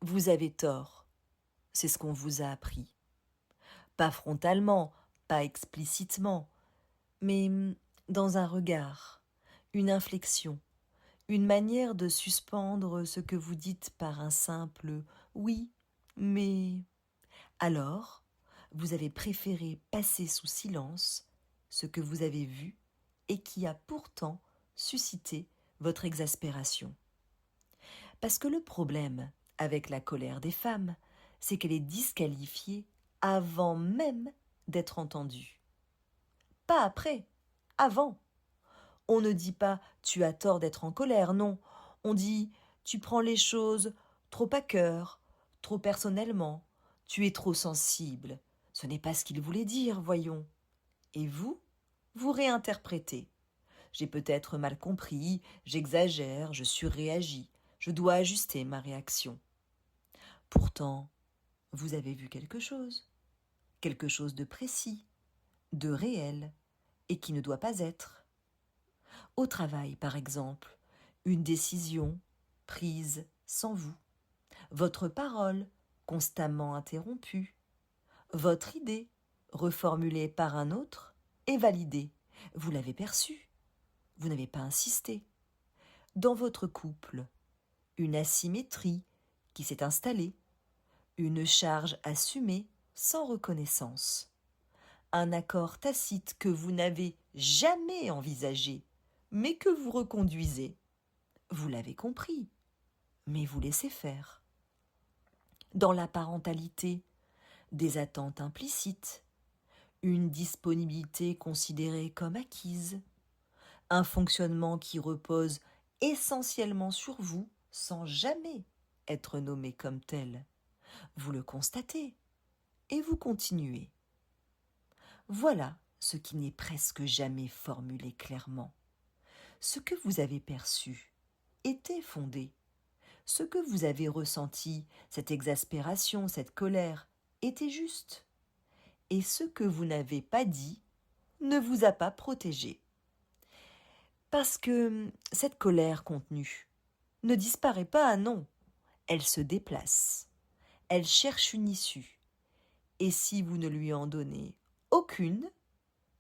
Vous avez tort, c'est ce qu'on vous a appris. Pas frontalement, pas explicitement, mais dans un regard, une inflexion, une manière de suspendre ce que vous dites par un simple oui, mais alors, vous avez préféré passer sous silence ce que vous avez vu et qui a pourtant suscité votre exaspération. Parce que le problème avec la colère des femmes, c'est qu'elle est disqualifiée avant même d'être entendue. Pas après, avant. On ne dit pas tu as tort d'être en colère, non. On dit tu prends les choses trop à cœur, trop personnellement, tu es trop sensible. Ce n'est pas ce qu'il voulait dire, voyons. Et vous réinterprétez. J'ai peut-être mal compris, j'exagère, je surréagis, je dois ajuster ma réaction. Pourtant, vous avez vu quelque chose de précis, de réel, et qui ne doit pas être. Au travail, par exemple, une décision prise sans vous, votre parole constamment interrompue, votre idée reformulée par un autre et validée. Vous l'avez perçue, vous n'avez pas insisté. Dans votre couple, une asymétrie qui s'est installée, une charge assumée sans reconnaissance, un accord tacite que vous n'avez jamais envisagé, mais que vous reconduisez. Vous l'avez compris, mais vous laissez faire. Dans la parentalité, des attentes implicites, une disponibilité considérée comme acquise, un fonctionnement qui repose essentiellement sur vous sans jamais être nommé comme tel. Vous le constatez et vous continuez. Voilà ce qui n'est presque jamais formulé clairement. Ce que vous avez perçu était fondé. Ce que vous avez ressenti, cette exaspération, cette colère, était juste. Et ce que vous n'avez pas dit ne vous a pas protégé. Parce que cette colère contenue ne disparaît pas, non, elle se déplace. Elle cherche une issue. Et si vous ne lui en donnez aucune,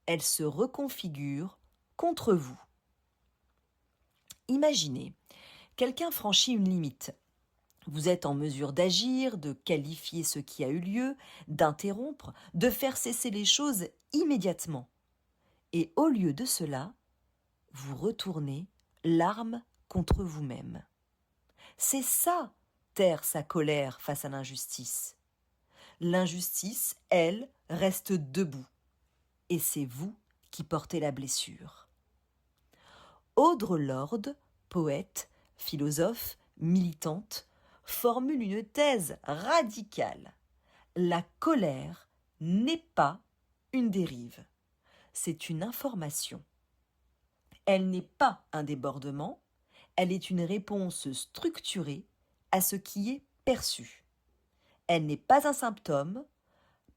elle se reconfigure contre vous. Imaginez, quelqu'un franchit une limite. Vous êtes en mesure d'agir, de qualifier ce qui a eu lieu, d'interrompre, de faire cesser les choses immédiatement. Et au lieu de cela, vous retournez l'arme contre vous-même. C'est ça, taire sa colère face à l'injustice. L'injustice, elle, reste debout. Et c'est vous qui portez la blessure. Audre Lorde, poète, philosophe, militante, formule une thèse radicale. La colère n'est pas une dérive, c'est une information. Elle n'est pas un débordement, elle est une réponse structurée à ce qui est perçu. Elle n'est pas un symptôme,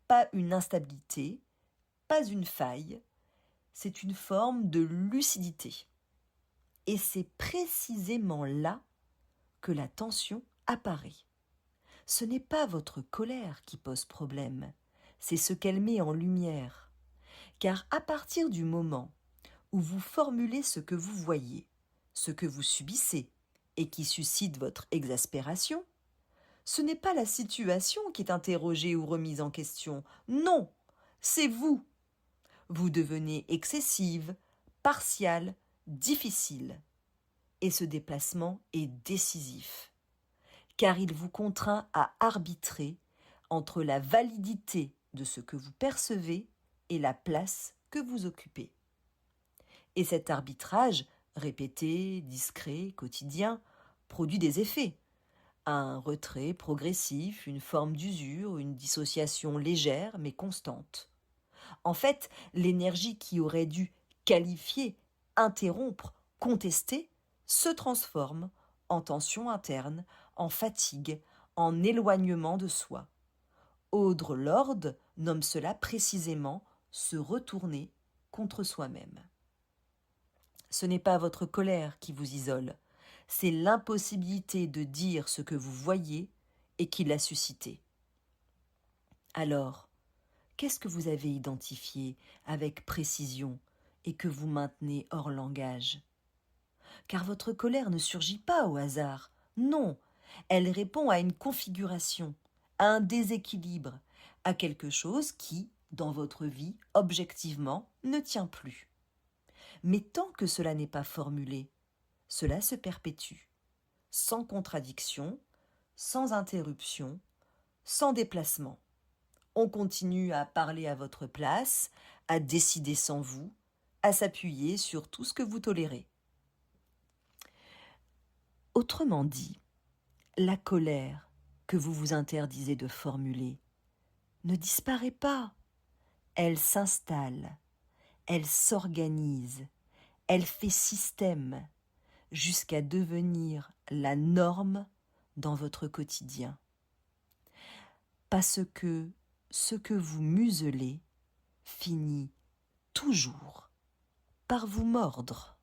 pas une instabilité, pas une faille, c'est une forme de lucidité. Et c'est précisément là que la tension apparaît. Ce n'est pas votre colère qui pose problème, c'est ce qu'elle met en lumière. Car à partir du moment où vous formulez ce que vous voyez, ce que vous subissez, et qui suscite votre exaspération, ce n'est pas la situation qui est interrogée ou remise en question, non, c'est vous. Vous devenez excessive, partiale, difficile. Et ce déplacement est décisif, car il vous contraint à arbitrer entre la validité de ce que vous percevez et la place que vous occupez. Et cet arbitrage, répété, discret, quotidien, produit des effets. Un retrait progressif, une forme d'usure, une dissociation légère mais constante. En fait, l'énergie qui aurait dû qualifier, interrompre, contester, se transforme en tension interne, en fatigue, en éloignement de soi. Audre Lorde nomme cela précisément se retourner contre soi-même. Ce n'est pas votre colère qui vous isole, c'est l'impossibilité de dire ce que vous voyez et qui l'a suscité. Alors, qu'est-ce que vous avez identifié avec précision et que vous maintenez hors langage? Car votre colère ne surgit pas au hasard, non, elle répond à une configuration, à un déséquilibre, à quelque chose qui, dans votre vie, objectivement, ne tient plus. Mais tant que cela n'est pas formulé, cela se perpétue, sans contradiction, sans interruption, sans déplacement. On continue à parler à votre place, à décider sans vous, à s'appuyer sur tout ce que vous tolérez. Autrement dit, la colère que vous vous interdisez de formuler ne disparaît pas. Elle s'installe, elle s'organise, elle fait système jusqu'à devenir la norme dans votre quotidien. Parce que ce que vous muselez finit toujours par vous mordre.